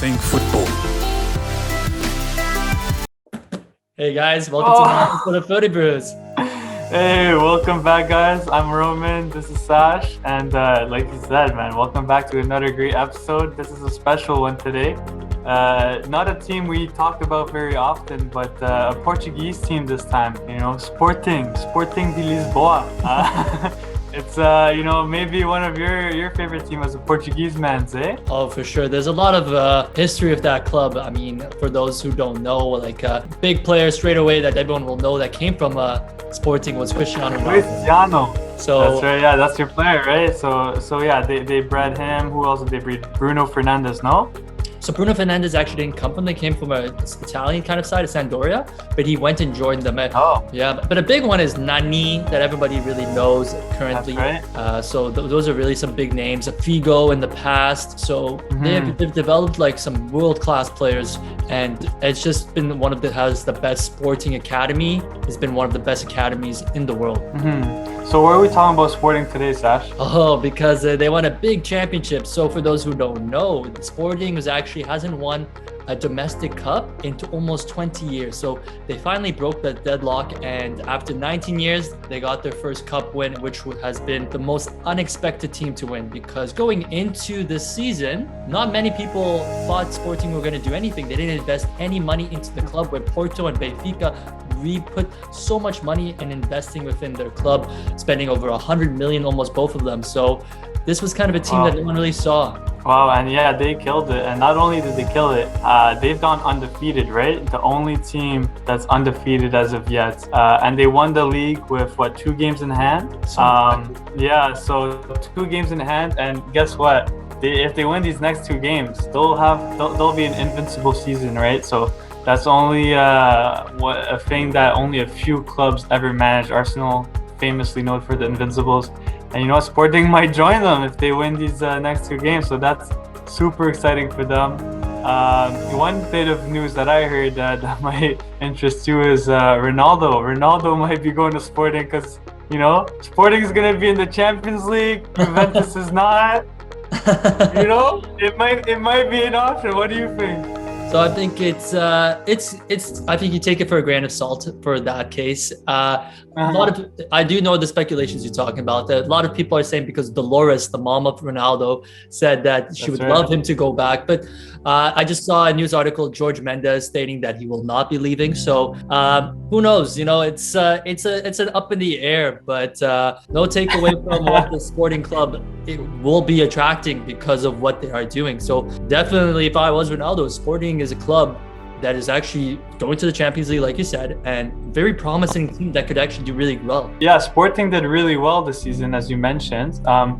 everything football. Hey guys, welcome to another episode of Footy Brews. Hey, welcome back, guys. I'm Roman. This is Sash, and like you said, man, welcome back to another great episode. This is a special one today. Not a team we talk about very often, but a Portuguese team this time. You know, Sporting de Lisboa. It's maybe one of your favorite team as a Portuguese man, eh? Oh, for sure. There's a lot of history of that club. I mean, for those who don't know, like big player straight away that everyone will know that came from Sporting was Cristiano Ronaldo. So that's right. Yeah, that's your player, right? So yeah, they bred him. Who else did they breed? Bruno Fernandes, no? So Bruno Fernandes actually didn't come from, they came from an Italian kind of side of Sampdoria, but he went and joined them. Oh. Yeah, but a big one is Nani that everybody really knows currently. That's right. So those are really some big names. Figo in the past. So they've developed like some world-class players, and it's just been one of has the best sporting academy. It's been one of the best academies in the world. So why are we talking about Sporting today, Sash? Oh, because they won a big championship. So for those who don't know, Sporting hasn't won a domestic cup into almost 20 years. So they finally broke that deadlock, and after 19 years, they got their first cup win, which has been the most unexpected team to win, because going into this season, not many people thought Sporting were going to do anything. They didn't invest any money into the club, where Porto and Benfica we put so much money in investing within their club, spending over 100 million, almost both of them. So this was kind of a team that no one really saw. Wow, and yeah, they killed it. And not only did they kill it, they've gone undefeated, right? The only team that's undefeated as of yet. And they won the league with, 2 games in hand? Yeah, so 2 games in hand, and guess what? If they win these next 2 games, they'll be an invincible season, right? So that's only a thing that only a few clubs ever managed. Arsenal, famously known for the Invincibles. And you know, Sporting might join them if they win these next 2 games. So that's super exciting for them. One bit of news that I heard that might interest you is Ronaldo. Ronaldo might be going to Sporting because, you know, Sporting is going to be in the Champions League. Juventus is not. You know, it might be an option. What do you think? So I think it's I think you take it for a grain of salt for that case. I do know the speculations you're talking about. A lot of people are saying because Dolores, the mom of Ronaldo, said that she would love him to go back. But I just saw a news article, George Mendes stating that he will not be leaving. So who knows? You know, it's an up in the air. But no takeaway from what the Sporting club it will be attracting because of what they are doing. So definitely, if I was Ronaldo, Sporting is a club that is actually going to the Champions League, like you said, and very promising team that could actually do really well. Yeah, Sporting did really well this season, as you mentioned. Are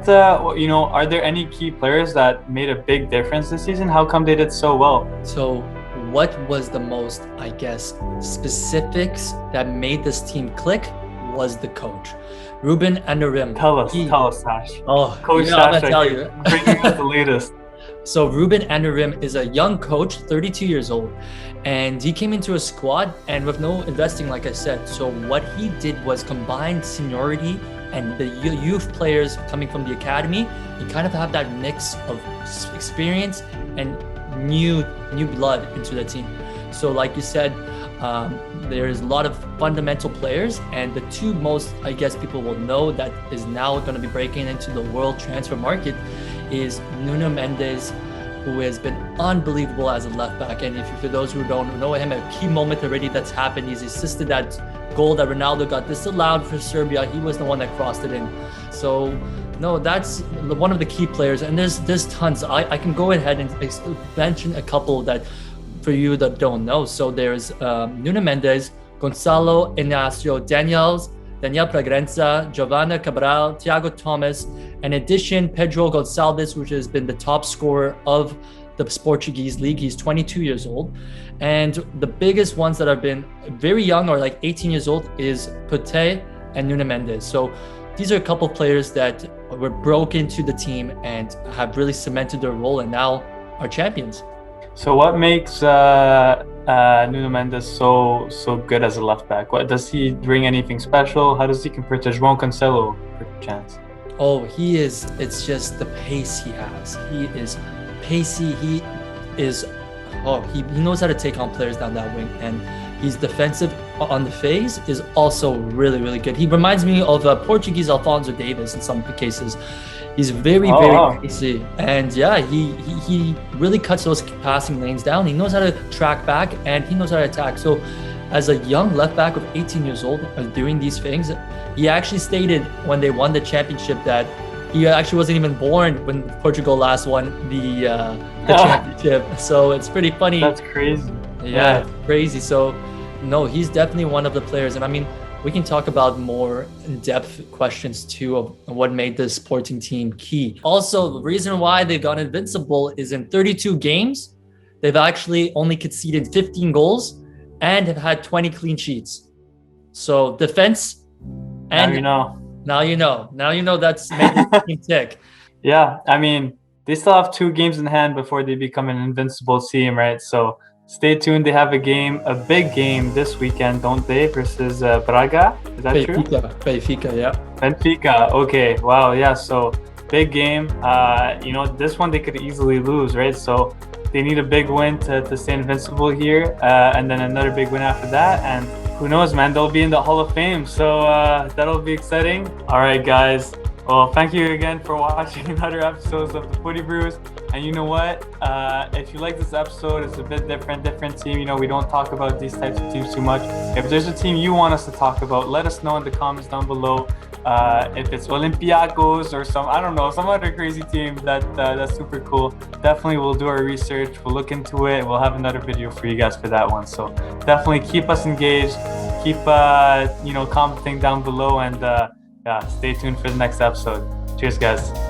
there any key players that made a big difference this season? How come they did so well? So what was the most, I guess, specifics that made this team click was the coach. Ruben Amorim. Tell us, Sash. Oh, Coach Sash, I'm gonna tell you. Bringing us the latest. So Ruben Amorim is a young coach, 32 years old, and he came into a squad and with no investing, like I said. So what he did was combine seniority and the youth players coming from the academy. You kind of have that mix of experience and new blood into the team. So like you said, there's a lot of fundamental players, and the 2 most, I guess, people will know that is now going to be breaking into the world transfer market is Nuno Mendes, who has been unbelievable as a left back. And for those who don't know him, a key moment already that's happened, he's assisted that goal that Ronaldo got disallowed for Serbia. He was the one that crossed it in. So no, that's one of the key players, and there's tons. I can go ahead and mention a couple that for you that don't know. So there's Nuno Mendes, Gonçalo Inácio, Daniel Bragança, Giovanna Cabral, Thiago Thomas. In addition, Pedro Gonçalves, which has been the top scorer of the Portuguese league. He's 22 years old. And the biggest ones that have been very young or like 18 years old is Pute and Nuno Mendes. So these are a couple of players that were broke into the team and have really cemented their role and now are champions. So what makes Nuno Mendes so good as a left back? What does he bring? Anything special? How does he compare to João Cancelo, per chance? Oh, it's just the pace he has. He is pacey. is, he knows how to take on players down that wing, and he's defensive on the phase is also really, really good. He reminds me of Portuguese Alphonso Davies in some cases. He's very crazy, and yeah, he really cuts those passing lanes down. He knows how to track back, and he knows how to attack. So as a young left back of 18 years old doing these things, he actually stated when they won the championship that he actually wasn't even born when Portugal last won the championship. So it's pretty funny. That's crazy. Yeah, it's crazy. So no, he's definitely one of the players. And I mean, we can talk about more in-depth questions too of what made this Sporting team key. Also, the reason why they've gone invincible is in 32 games, they've actually only conceded 15 goals and have had 20 clean sheets. So defense, and now you know that's made the team tick. Yeah, I mean, they still have 2 games in hand before they become an invincible team, right? So stay tuned. They have a big game this weekend, don't they? Versus Braga. Is that true? Benfica, yeah. Benfica. Okay. Wow. Yeah. So big game. This one they could easily lose, right? So they need a big win to stay invincible here, and then another big win after that. And who knows, man? They'll be in the Hall of Fame. So that'll be exciting. All right, guys. Well, thank you again for watching another episode of the Footy Brews. And you know what? If you like this episode, it's a bit different team. We don't talk about these types of teams too much. If there's a team you want us to talk about, let us know in the comments down below. If it's Olympiacos or some other crazy team that's super cool, definitely we'll do our research. We'll look into it. We'll have another video for you guys for that one. So definitely keep us engaged. Keep commenting down below, and stay tuned for the next episode. Cheers, guys.